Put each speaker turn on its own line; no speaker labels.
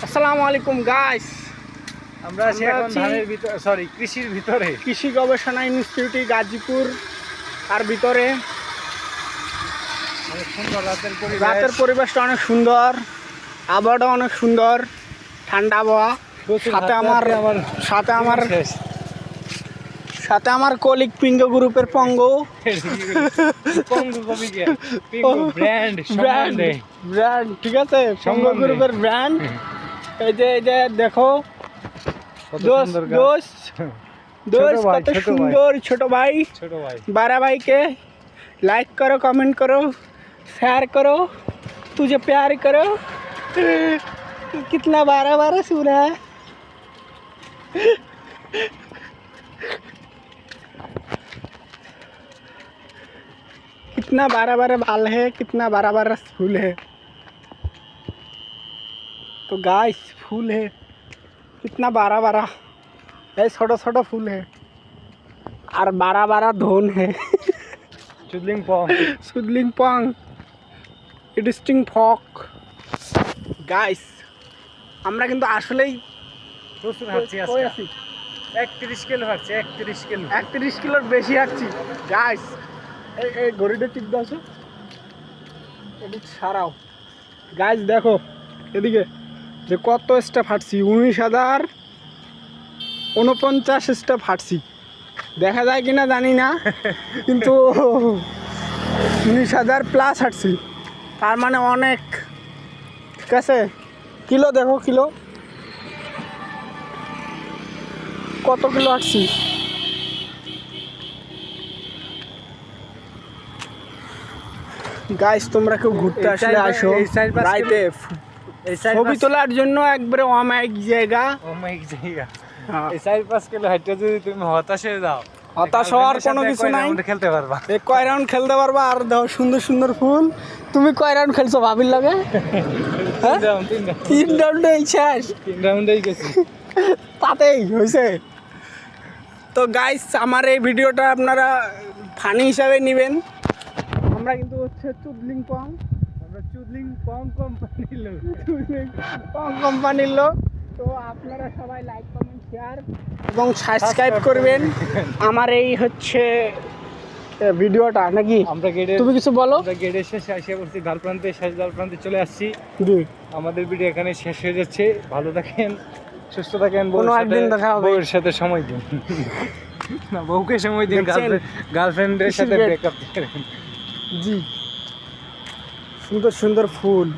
আসসালামু আলাইকুম গাইস,
আমরা আছি এখন ধানের ভিতরে, সরি কৃষির ভিতরে,
কৃষি গবেষণা ইনস্টিটিউট গাজীপুর। আর ভিতরে
অনেক সুন্দর
রাতের পরিবেশটা অনেক সুন্দর, আবহাওয়াটা অনেক সুন্দর, ঠান্ডা আবহাওয়া। সাথে আমার কলিগ পিঙ্গো গ্রুপের পঙ্গ
ব্র্যান্ড,
ঠিক আছে, পঙ্গ গ্রুপের ব্র্যান্ড। এই যে দেখো কত সুন্দর ছোট ভাই बारा भाई के लाइक करो, कमेंट करो, शेयर करो, तुझे प्यार करो। कितना बारह सुन रहा है। कितना बारह बाल है, कितना बारह फूल है। तो गाइस फूल है, कितना बारह ये छोटा छोटा फूल है और बारह धोन है। सुदलिंग पॉन्ग ইডিস্টিং ফক। গাইস আমরা কিন্তু আসলেই
প্রচুর হাঁটছি আজকে, 31 কিলো হাঁটছি, 31
কিলোর বেশি হাঁটছি গাইস। এই ঘড়িটা টিপ দাও, এদিক সারাও গাইস। দেখো এদিকে যে কত স্টেপ হাঁটছি, 19,049 স্টেপ হাঁটছি। দেখা যায় কিনা জানি না, কিন্তু 19,000 প্লাস হাঁটছি, তার মানে অনেক। ঠিক আছে, কিলো দেখো, কিলো কত কিলো হাঁটছি। গাইস তোমরা কেউ ঘুরতে আসলে আসো, রাইতে ছবি তোলার জন্য একবারে অমায়িক জায়গা।
এই 4-5 কিলো হাঁটতে যদি তুমি হতাশ হয়ে যাও,
হতাশ হওয়ার কোনো কিছু নাই,
খেলতে পারবা।
এই কয় রাউন্ড খেলতে পারবা। আর দেখো সুন্দর সুন্দর ফুল। তুমি কয় রাউন্ড খেলছো ভাবির লাগে? 3 রাউন্ডে শেষ,
3 রাউন্ডেই গেছি,
তাতেই হয়েছে। তো গাইস আমার এই ভিডিওটা আপনারা ফানি হিসাবে নেবেন। আমরা কিন্তু হচ্ছে চুদলিং পং কোম্পানির লোক। তো আপনারা সবাই লাইক, কমেন্ট, শেয়ার এবং সাবস্ক্রাইব করবেন আমার এই হচ্ছে ভিডিওটা। নাকি
আমরা গেটে,
তুমি কিছু বলো?
আমরা গেটের শেষে আসে পড়ছি, শেষ দ্বার প্রান্তে চলে আসছি। আমাদের ভিডিও এখানে শেষ হয়ে যাচ্ছে। ভালো থাকেন, সুস্থ থাকেন, বউয়ের সাথে সময় দিন, না বউকে সময় দিন, গার্লফ্রেন্ডের সাথে ব্রেকআপ করেন।
জি, সুন্দর সুন্দর ফুল।